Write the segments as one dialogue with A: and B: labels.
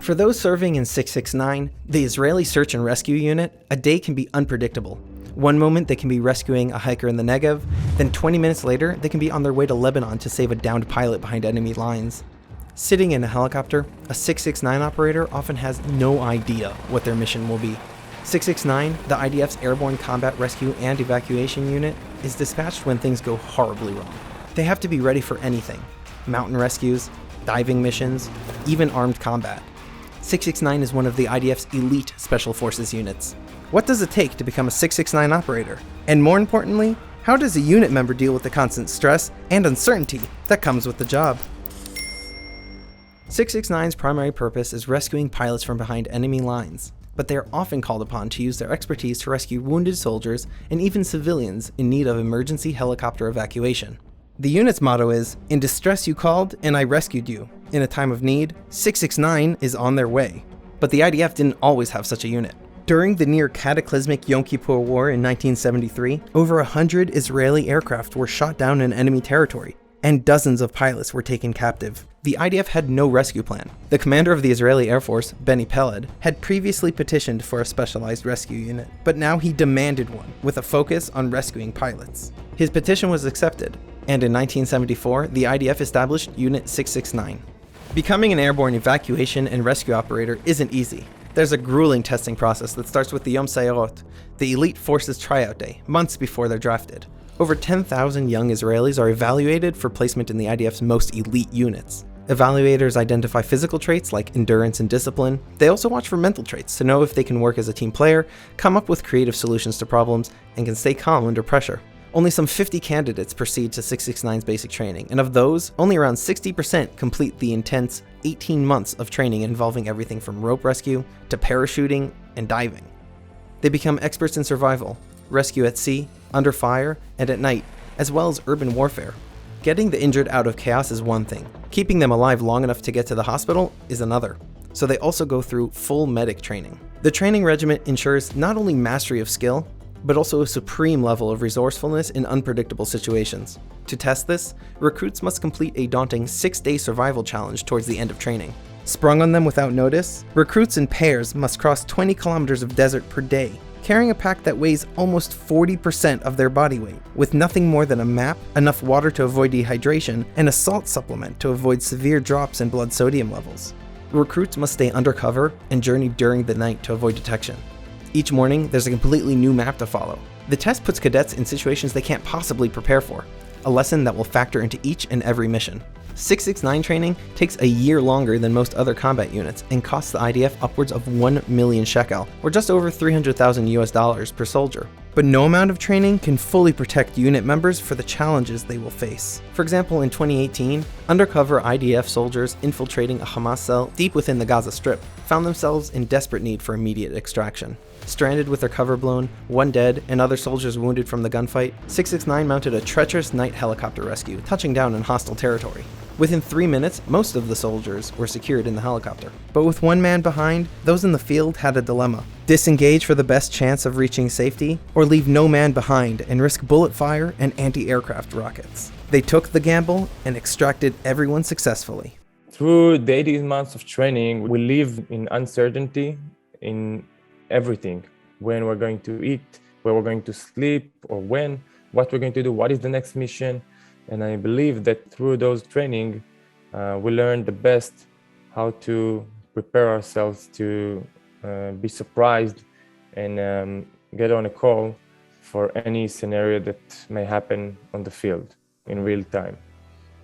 A: For those serving in 669, the Israeli Search and Rescue Unit, a day can be unpredictable. One moment they can be rescuing a hiker in the Negev, then 20 minutes later they can be on their way to Lebanon to save a downed pilot behind enemy lines. Sitting in a helicopter, a 669 operator often has no idea what their mission will be. 669, the IDF's Airborne Combat Rescue and Evacuation Unit, is dispatched when things go horribly wrong. They have to be ready for anything: mountain rescues, diving missions, even armed combat. 669 is one of the IDF's elite Special Forces units. What does it take to become a 669 operator? And more importantly, how does a unit member deal with the constant stress and uncertainty that comes with the job? 669's primary purpose is rescuing pilots from behind enemy lines, but they are often called upon to use their expertise to rescue wounded soldiers and even civilians in need of emergency helicopter evacuation. The unit's motto is, "In distress you called, and I rescued you. In a time of need, 669 is on their way." But the IDF didn't always have such a unit. During the near cataclysmic Yom Kippur War in 1973, over 100 Israeli aircraft were shot down in enemy territory, and dozens of pilots were taken captive. The IDF had no rescue plan. The commander of the Israeli Air Force, Benny Peled, had previously petitioned for a specialized rescue unit, but now he demanded one, with a focus on rescuing pilots. His petition was accepted, and in 1974, the IDF established Unit 669. Becoming an airborne evacuation and rescue operator isn't easy. There's a grueling testing process that starts with the Yom Sayarot, the elite forces tryout day, months before they're drafted. Over 10,000 young Israelis are evaluated for placement in the IDF's most elite units. Evaluators identify physical traits like endurance and discipline. They also watch for mental traits to know if they can work as a team player, come up with creative solutions to problems, and can stay calm under pressure. Only some 50 candidates proceed to 669's basic training, and of those, only around 60% complete the intense 18 months of training involving everything from rope rescue to parachuting and diving. They become experts in survival, rescue at sea, under fire, and at night, as well as urban warfare. Getting the injured out of chaos is one thing. Keeping them alive long enough to get to the hospital is another. So they also go through full medic training. The training regimen ensures not only mastery of skill, but also a supreme level of resourcefulness in unpredictable situations. To test this, recruits must complete a daunting 6-day survival challenge towards the end of training. Sprung on them without notice, recruits in pairs must cross 20 kilometers of desert per day, carrying a pack that weighs almost 40% of their body weight, with nothing more than a map, enough water to avoid dehydration, and a salt supplement to avoid severe drops in blood sodium levels. Recruits must stay undercover and journey during the night to avoid detection. Each morning, there's a completely new map to follow. The test puts cadets in situations they can't possibly prepare for, a lesson that will factor into each and every mission. 669 training takes a year longer than most other combat units and costs the IDF upwards of 1 million shekel, or just over $300,000 per soldier. But no amount of training can fully protect unit members for the challenges they will face. For example, in 2018, undercover IDF soldiers infiltrating a Hamas cell deep within the Gaza Strip found themselves in desperate need for immediate extraction. Stranded with their cover blown, one dead, and other soldiers wounded from the gunfight, 669 mounted a treacherous night helicopter rescue, touching down in hostile territory. Within 3 minutes, most of the soldiers were secured in the helicopter. But with one man behind, those in the field had a dilemma: disengage for the best chance of reaching safety, or leave no man behind and risk bullet fire and anti-aircraft rockets. They took the gamble and extracted everyone successfully.
B: Through the 18 months of training, we live in uncertainty in everything. When we're going to eat, where we're going to sleep, or when, what we're going to do, what is the next mission. And I believe that through those training, we learn the best how to prepare ourselves to be surprised and get on a call for any scenario that may happen on the field in real time.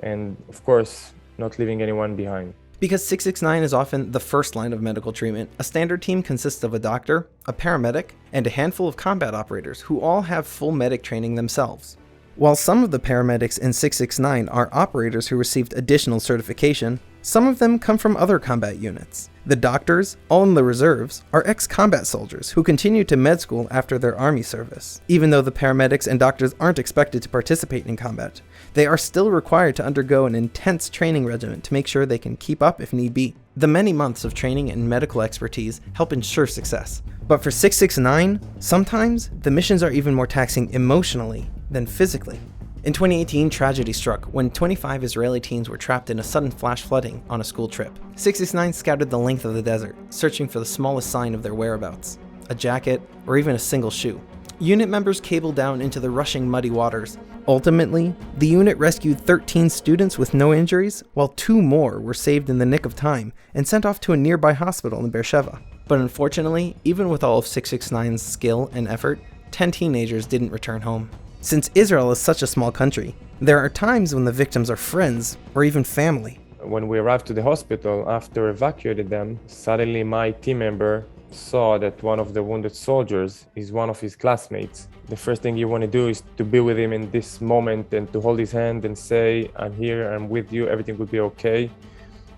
B: And of course, not leaving anyone behind.
A: Because 669 is often the first line of medical treatment, a standard team consists of a doctor, a paramedic, and a handful of combat operators who all have full medic training themselves. While some of the paramedics in 669 are operators who received additional certification, some of them come from other combat units. The doctors, all in the reserves, are ex-combat soldiers who continue to med school after their army service. Even though the paramedics and doctors aren't expected to participate in combat, they are still required to undergo an intense training regimen to make sure they can keep up if need be. The many months of training and medical expertise help ensure success. But for 669, sometimes the missions are even more taxing emotionally than physically. In 2018, tragedy struck when 25 Israeli teens were trapped in a sudden flash flooding on a school trip. 669 scouted the length of the desert, searching for the smallest sign of their whereabouts, a jacket, or even a single shoe. Unit members cabled down into the rushing muddy waters. Ultimately, the unit rescued 13 students with no injuries, while 2 more were saved in the nick of time and sent off to a nearby hospital in Beersheba. But unfortunately, even with all of 669's skill and effort, 10 teenagers didn't return home. Since Israel is such a small country, there are times when the victims are friends or even family.
B: When we arrived to the hospital after evacuating them, suddenly my team member saw that one of the wounded soldiers is one of his classmates. The first thing you want to do is to be with him in this moment and to hold his hand and say, I'm here, I'm with you, everything will be okay.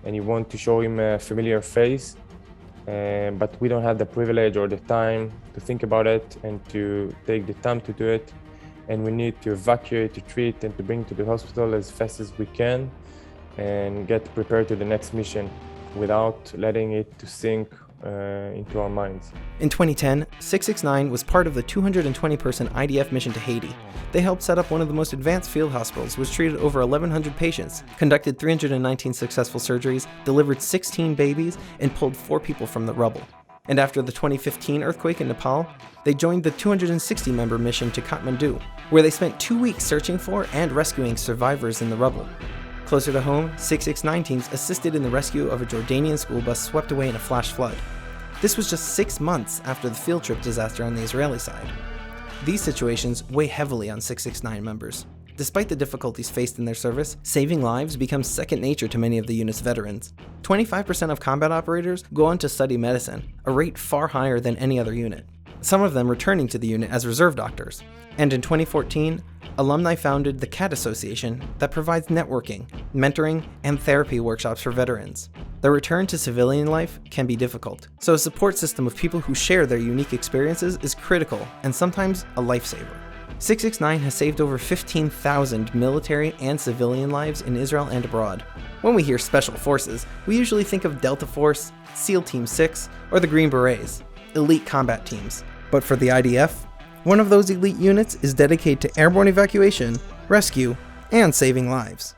B: And you want to show him a familiar face, but we don't have the privilege or the time to think about it and to take the time to do it. And we need to evacuate, to treat, and to bring to the hospital as fast as we can and get prepared to the next mission without letting it to sink into our minds.
A: In 2010, 669 was part of the 220-person IDF mission to Haiti. They helped set up one of the most advanced field hospitals, which treated over 1,100 patients, conducted 319 successful surgeries, delivered 16 babies, and pulled 4 people from the rubble. And after the 2015 earthquake in Nepal, they joined the 260-member mission to Kathmandu, where they spent 2 weeks searching for and rescuing survivors in the rubble. Closer to home, 669 teams assisted in the rescue of a Jordanian school bus swept away in a flash flood. This was just 6 months after the field trip disaster on the Israeli side. These situations weigh heavily on 669 members. Despite the difficulties faced in their service, saving lives becomes second nature to many of the unit's veterans. 25% of combat operators go on to study medicine, a rate far higher than any other unit, some of them returning to the unit as reserve doctors. And in 2014, alumni founded the CAT Association that provides networking, mentoring, and therapy workshops for veterans. The return to civilian life can be difficult, so a support system of people who share their unique experiences is critical and sometimes a lifesaver. 669 has saved over 15,000 military and civilian lives in Israel and abroad. When we hear Special Forces, we usually think of Delta Force, SEAL Team 6, or the Green Berets, elite combat teams. But for the IDF, one of those elite units is dedicated to airborne evacuation, rescue, and saving lives.